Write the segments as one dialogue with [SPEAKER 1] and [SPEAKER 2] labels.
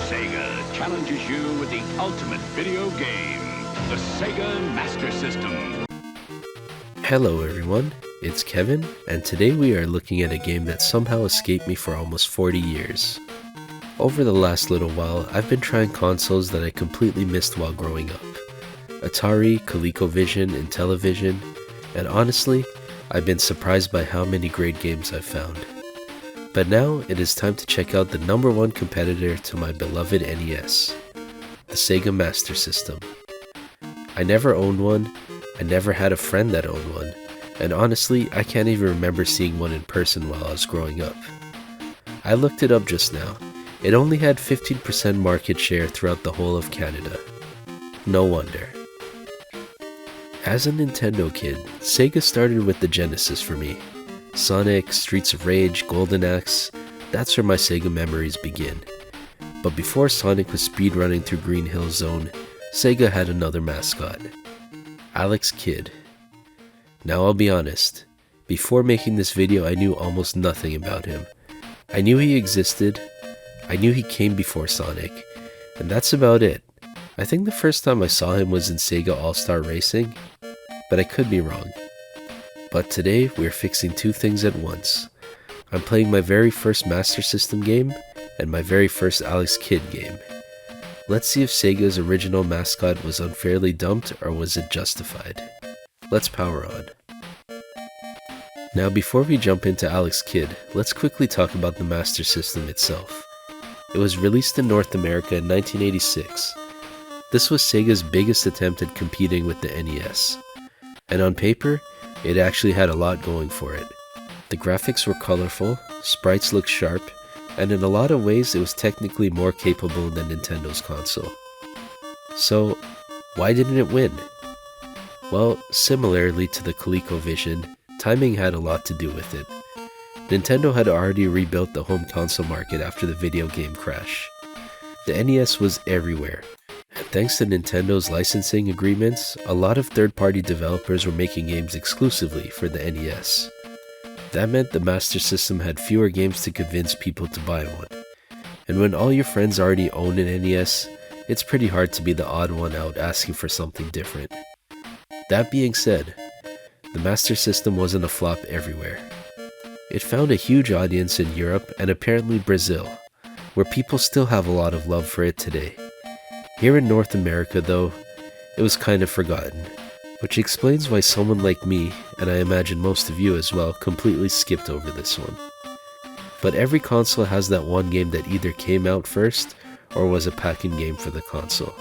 [SPEAKER 1] Sega challenges you with the ultimate video game, the Sega Master System.
[SPEAKER 2] Hello everyone, it's Kevin, and today we are looking at a game that somehow escaped me for almost 40 years. Over the last little while, I've been trying consoles that I completely missed while growing up. Atari, ColecoVision, Intellivision, and honestly, I've been surprised by how many great games I've found. But now, it is time to check out the number one competitor to my beloved NES, the Sega Master System. I never owned one, I never had a friend that owned one, and honestly, I can't even remember seeing one in person while I was growing up. I looked it up just now. It only had 15% market share throughout the whole of Canada. No wonder. As a Nintendo kid, Sega started with the Genesis for me. Sonic, Streets of Rage, Golden Axe, that's where my Sega memories begin. But before Sonic was speedrunning through Green Hill Zone, Sega had another mascot, Alex Kidd. Now I'll be honest, before making this video I knew almost nothing about him. I knew he existed, I knew he came before Sonic, and that's about it. I think the first time I saw him was in Sega All-Star Racing, but I could be wrong. But today, we're fixing two things at once. I'm playing my very first Master System game, and my very first Alex Kidd game. Let's see if Sega's original mascot was unfairly dumped, or was it justified. Let's power on. Now before we jump into Alex Kidd, let's quickly talk about the Master System itself. It was released in North America in 1986. This was Sega's biggest attempt at competing with the NES. And on paper, it actually had a lot going for it. The graphics were colorful, sprites looked sharp, and in a lot of ways it was technically more capable than Nintendo's console. So, why didn't it win? Well, similarly to the ColecoVision, timing had a lot to do with it. Nintendo had already rebuilt the home console market after the video game crash. The NES was everywhere. Thanks to Nintendo's licensing agreements, a lot of third-party developers were making games exclusively for the NES. That meant the Master System had fewer games to convince people to buy one. And when all your friends already own an NES, it's pretty hard to be the odd one out asking for something different. That being said, the Master System wasn't a flop everywhere. It found a huge audience in Europe and apparently Brazil, where people still have a lot of love for it today. Here in North America, though, it was kind of forgotten, which explains why someone like me, and I imagine most of you as well, completely skipped over this one. But every console has that one game that either came out first or was a pack-in game for the console.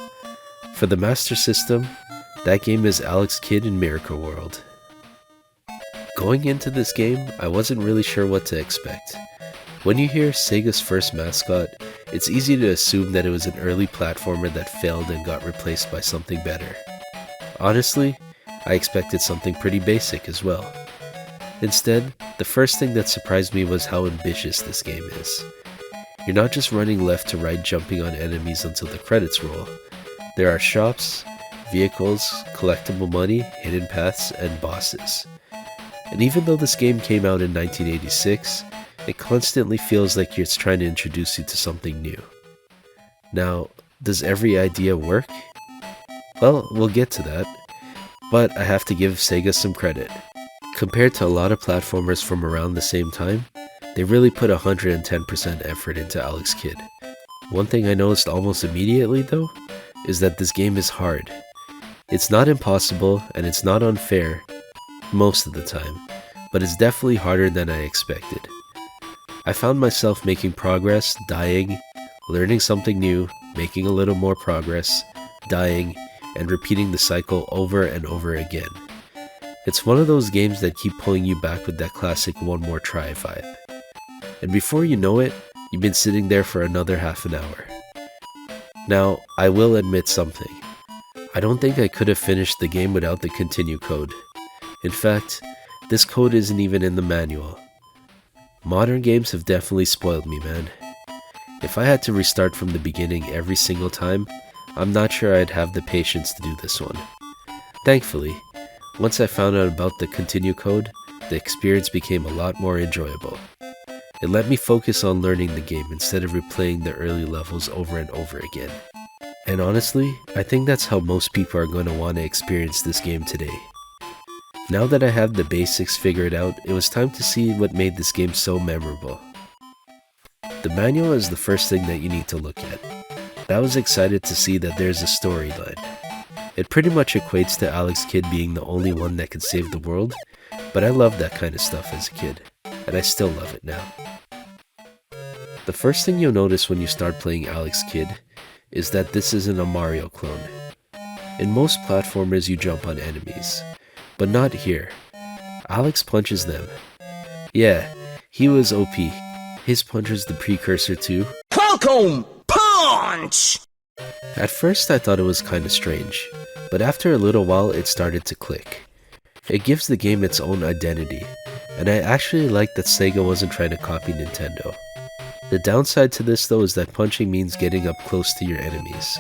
[SPEAKER 2] For the Master System, that game is Alex Kidd in Miracle World. Going into this game, I wasn't really sure what to expect. When you hear Sega's first mascot, it's easy to assume that it was an early platformer that failed and got replaced by something better. Honestly, I expected something pretty basic as well. Instead, the first thing that surprised me was how ambitious this game is. You're not just running left to right jumping on enemies until the credits roll. There are shops, vehicles, collectible money, hidden paths, and bosses. And even though this game came out in 1986, it constantly feels like it's trying to introduce you to something new. Now, does every idea work? Well, we'll get to that, but I have to give Sega some credit. Compared to a lot of platformers from around the same time, they really put 110% effort into Alex Kidd. One thing I noticed almost immediately though, is that this game is hard. It's not impossible and it's not unfair, most of the time, but it's definitely harder than I expected. I found myself making progress, dying, learning something new, making a little more progress, dying, and repeating the cycle over and over again. It's one of those games that keep pulling you back with that classic one more try vibe. And before you know it, you've been sitting there for another half an hour. Now, I will admit something. I don't think I could have finished the game without the continue code. In fact, this code isn't even in the manual. Modern games have definitely spoiled me, man. If I had to restart from the beginning every single time, I'm not sure I'd have the patience to do this one. Thankfully, once I found out about the continue code, the experience became a lot more enjoyable. It let me focus on learning the game instead of replaying the early levels over and over again. And honestly, I think that's how most people are going to want to experience this game today. Now that I have the basics figured out, it was time to see what made this game so memorable. The manual is the first thing that you need to look at. I was excited to see that there's a storyline. It pretty much equates to Alex Kidd being the only one that could save the world, but I loved that kind of stuff as a kid, and I still love it now. The first thing you'll notice when you start playing Alex Kidd is that this isn't a Mario clone. In most platformers you jump on enemies, but not here. Alex punches them. Yeah, he was OP. His punch is the precursor to
[SPEAKER 3] Falcon Punch!
[SPEAKER 2] At first I thought it was kinda strange, but after a little while it started to click. It gives the game its own identity, and I actually like that Sega wasn't trying to copy Nintendo. The downside to this though is that punching means getting up close to your enemies.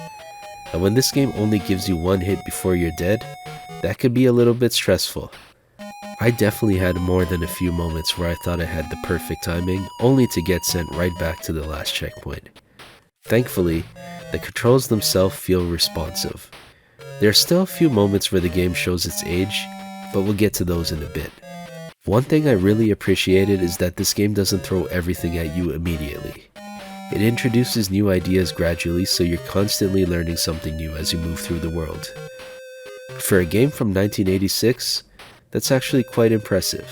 [SPEAKER 2] And when this game only gives you one hit before you're dead, that could be a little bit stressful. I definitely had more than a few moments where I thought I had the perfect timing, only to get sent right back to the last checkpoint. Thankfully, the controls themselves feel responsive. There are still a few moments where the game shows its age, but we'll get to those in a bit. One thing I really appreciated is that this game doesn't throw everything at you immediately. It introduces new ideas gradually, so you're constantly learning something new as you move through the world. For a game from 1986, that's actually quite impressive.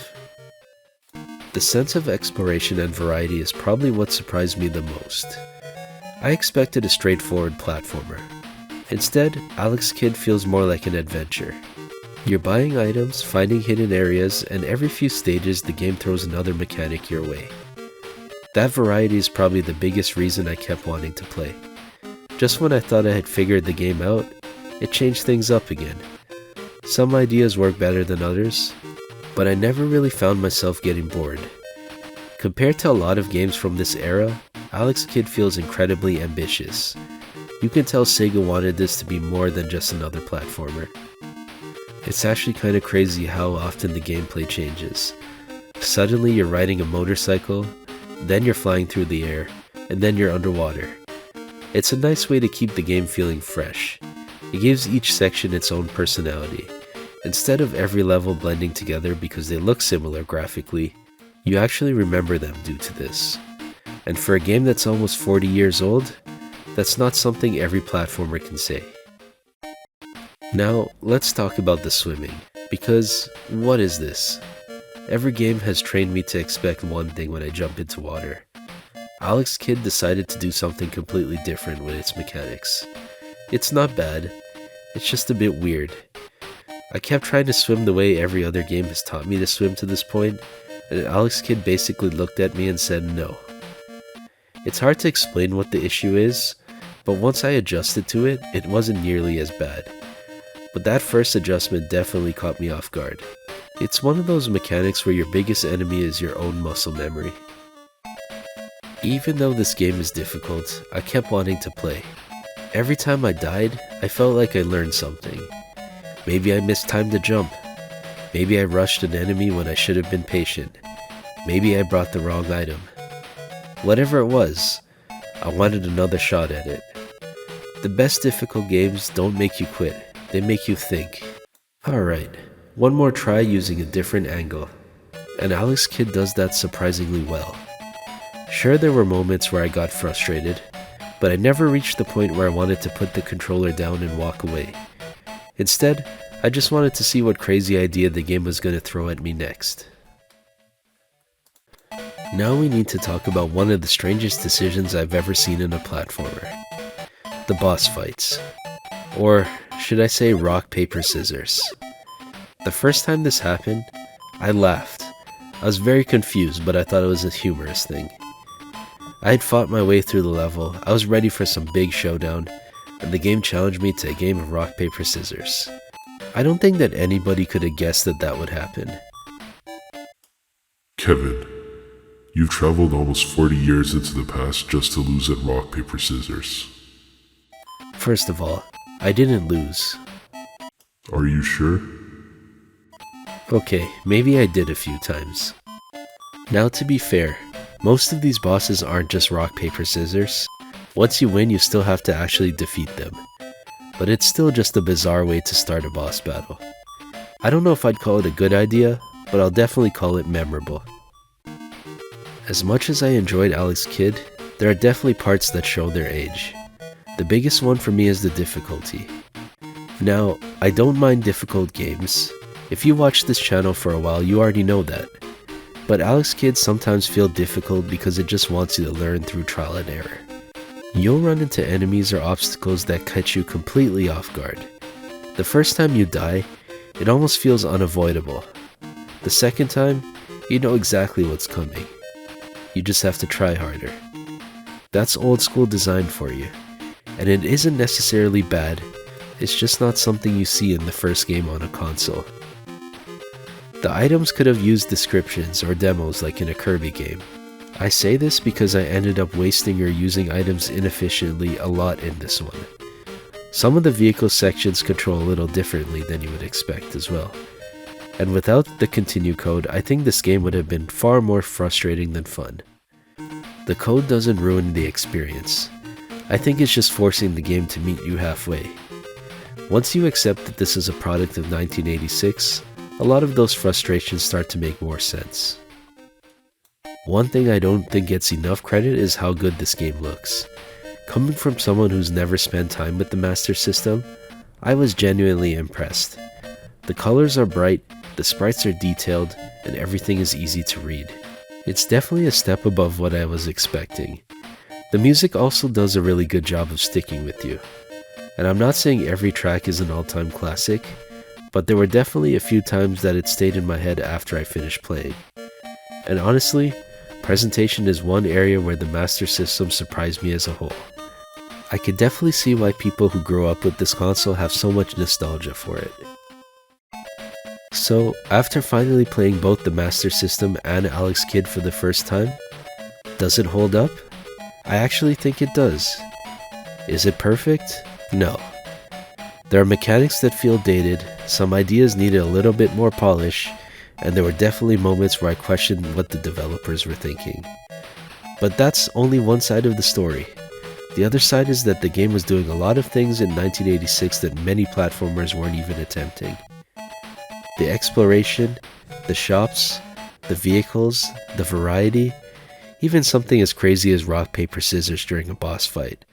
[SPEAKER 2] The sense of exploration and variety is probably what surprised me the most. I expected a straightforward platformer. Instead, Alex Kidd feels more like an adventure. You're buying items, finding hidden areas, and every few stages the game throws another mechanic your way. That variety is probably the biggest reason I kept wanting to play. Just when I thought I had figured the game out, it changed things up again. Some ideas work better than others, but I never really found myself getting bored. Compared to a lot of games from this era, Alex Kidd feels incredibly ambitious. You can tell Sega wanted this to be more than just another platformer. It's actually kinda crazy how often the gameplay changes. Suddenly you're riding a motorcycle, then you're flying through the air, and then you're underwater. It's a nice way to keep the game feeling fresh. It gives each section its own personality. Instead of every level blending together because they look similar graphically, you actually remember them due to this. And for a game that's almost 40 years old, that's not something every platformer can say. Now, let's talk about the swimming, because what is this? Every game has trained me to expect one thing when I jump into water. Alex Kidd decided to do something completely different with its mechanics. It's not bad, it's just a bit weird. I kept trying to swim the way every other game has taught me to swim to this point, and Alex Kidd basically looked at me and said no. It's hard to explain what the issue is, but once I adjusted to it, it wasn't nearly as bad. But that first adjustment definitely caught me off guard. It's one of those mechanics where your biggest enemy is your own muscle memory. Even though this game is difficult, I kept wanting to play. Every time I died, I felt like I learned something. Maybe I missed time to jump. Maybe I rushed an enemy when I should have been patient. Maybe I brought the wrong item. Whatever it was, I wanted another shot at it. The best difficult games don't make you quit. They make you think. Alright, one more try using a different angle. And Alex Kidd does that surprisingly well. Sure, there were moments where I got frustrated, but I never reached the point where I wanted to put the controller down and walk away. Instead, I just wanted to see what crazy idea the game was going to throw at me next. Now we need to talk about one of the strangest decisions I've ever seen in a platformer. The boss fights. Or should I say rock, paper, scissors. The first time this happened, I laughed. I was very confused, but I thought it was a humorous thing. I had fought my way through the level, I was ready for some big showdown, and the game challenged me to a game of rock, paper, scissors. I don't think that anybody could have guessed that that would happen.
[SPEAKER 4] Kevin, you've traveled almost 40 years into the past just to lose at rock, paper, scissors.
[SPEAKER 2] First of all, I didn't lose.
[SPEAKER 4] Are you sure?
[SPEAKER 2] Okay, maybe I did a few times. Now to be fair, Most of these bosses aren't just rock, paper, scissors. Once you win, you still have to actually defeat them. But it's still just a bizarre way to start a boss battle. I don't know if I'd call it a good idea, but I'll definitely call it memorable. As much as I enjoyed Alex Kidd, there are definitely parts that show their age. The biggest one for me is the difficulty. Now, I don't mind difficult games. If you watch this channel for a while, you already know that. But Alex Kidd sometimes feel difficult because it just wants you to learn through trial and error. You'll run into enemies or obstacles that catch you completely off guard. The first time you die, it almost feels unavoidable. The second time, you know exactly what's coming. You just have to try harder. That's old school design for you. And it isn't necessarily bad, it's just not something you see in the first game on a console. The items could have used descriptions or demos like in a Kirby game. I say this because I ended up wasting or using items inefficiently a lot in this one. Some of the vehicle sections control a little differently than you would expect as well. And without the continue code, I think this game would have been far more frustrating than fun. The code doesn't ruin the experience. I think it's just forcing the game to meet you halfway. Once you accept that this is a product of 1986, a lot of those frustrations start to make more sense. One thing I don't think gets enough credit is how good this game looks. Coming from someone who's never spent time with the Master System, I was genuinely impressed. The colors are bright, the sprites are detailed, and everything is easy to read. It's definitely a step above what I was expecting. The music also does a really good job of sticking with you. And I'm not saying every track is an all-time classic, but there were definitely a few times that it stayed in my head after I finished playing. And honestly, presentation is one area where the Master System surprised me as a whole. I could definitely see why people who grew up with this console have so much nostalgia for it. So, after finally playing both the Master System and Alex Kidd for the first time, does it hold up? I actually think it does. Is it perfect? No. There are mechanics that feel dated, some ideas needed a little bit more polish, and there were definitely moments where I questioned what the developers were thinking. But that's only one side of the story. The other side is that the game was doing a lot of things in 1986 that many platformers weren't even attempting. The exploration, the shops, the vehicles, the variety, even something as crazy as rock, paper, scissors during a boss fight.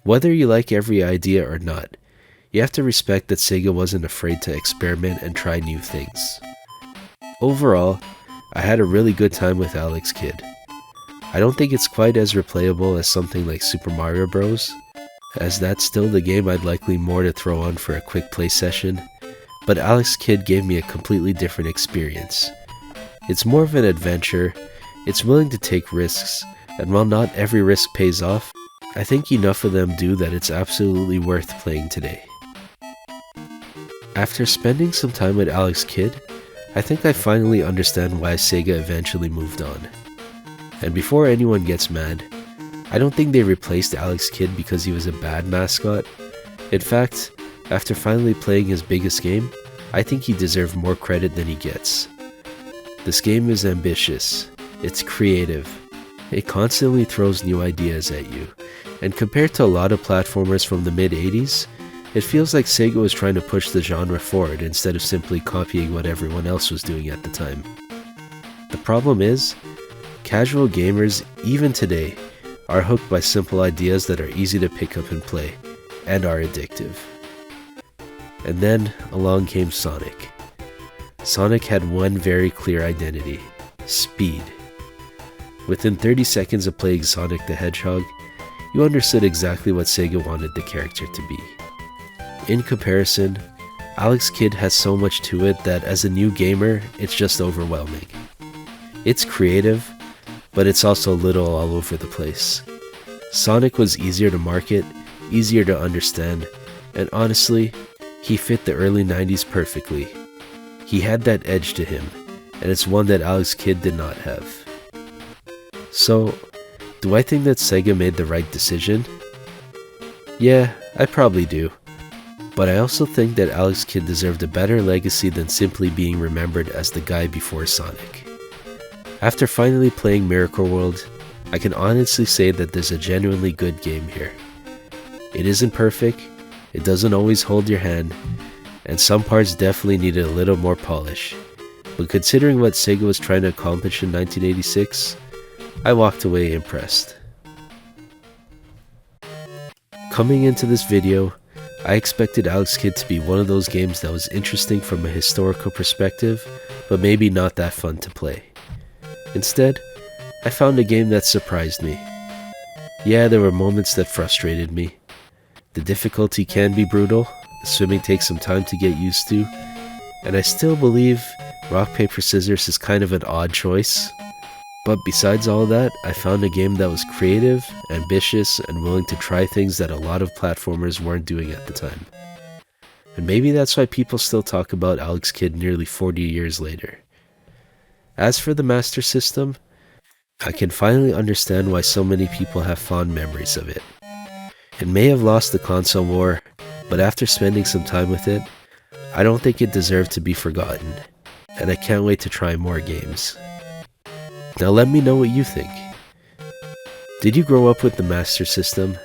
[SPEAKER 2] Whether you like every idea or not, you have to respect that Sega wasn't afraid to experiment and try new things. Overall, I had a really good time with Alex Kidd. I don't think it's quite as replayable as something like Super Mario Bros., as that's still the game I'd likely more to throw on for a quick play session, but Alex Kidd gave me a completely different experience. It's more of an adventure, it's willing to take risks, and while not every risk pays off, I think enough of them do that it's absolutely worth playing today. After spending some time with Alex Kidd, I think I finally understand why Sega eventually moved on. And before anyone gets mad, I don't think they replaced Alex Kidd because he was a bad mascot. In fact, after finally playing his biggest game, I think he deserved more credit than he gets. This game is ambitious, it's creative, it constantly throws new ideas at you, and compared to a lot of platformers from the mid-80s, it feels like Sega was trying to push the genre forward instead of simply copying what everyone else was doing at the time. The problem is, casual gamers, even today, are hooked by simple ideas that are easy to pick up and play, and are addictive. And then along came Sonic. Sonic had one very clear identity: speed. Within 30 seconds of playing Sonic the Hedgehog, you understood exactly what Sega wanted the character to be. In comparison, Alex Kidd has so much to it that as a new gamer, it's just overwhelming. It's creative, but it's also a little all over the place. Sonic was easier to market, easier to understand, and honestly, he fit the early 90s perfectly. He had that edge to him, and it's one that Alex Kidd did not have. So, do I think that Sega made the right decision? Yeah, I probably do. But I also think that Alex Kidd deserved a better legacy than simply being remembered as the guy before Sonic. After finally playing Miracle World, I can honestly say that there's a genuinely good game here. It isn't perfect, it doesn't always hold your hand, and some parts definitely needed a little more polish. But considering what Sega was trying to accomplish in 1986, I walked away impressed. Coming into this video, I expected Alex Kidd to be one of those games that was interesting from a historical perspective, but maybe not that fun to play. Instead, I found a game that surprised me. Yeah, there were moments that frustrated me. The difficulty can be brutal, the swimming takes some time to get used to, and I still believe rock, paper, scissors is kind of an odd choice. But besides all that, I found a game that was creative, ambitious, and willing to try things that a lot of platformers weren't doing at the time. And maybe that's why people still talk about Alex Kidd nearly 40 years later. As for the Master System, I can finally understand why so many people have fond memories of it. It may have lost the console war, but after spending some time with it, I don't think it deserved to be forgotten, and I can't wait to try more games. Now let me know what you think. Did you grow up with the Master System?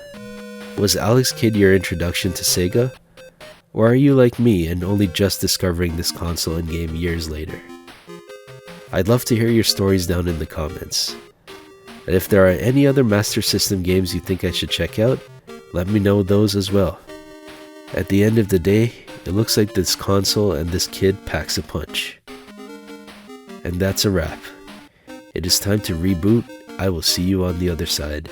[SPEAKER 2] Was Alex Kidd your introduction to Sega? Or are you like me and only just discovering this console and game years later? I'd love to hear your stories down in the comments. And if there are any other Master System games you think I should check out, let me know those as well. At the end of the day, it looks like this console and this kid packs a punch. And that's a wrap. It is time to reboot. I will see you on the other side.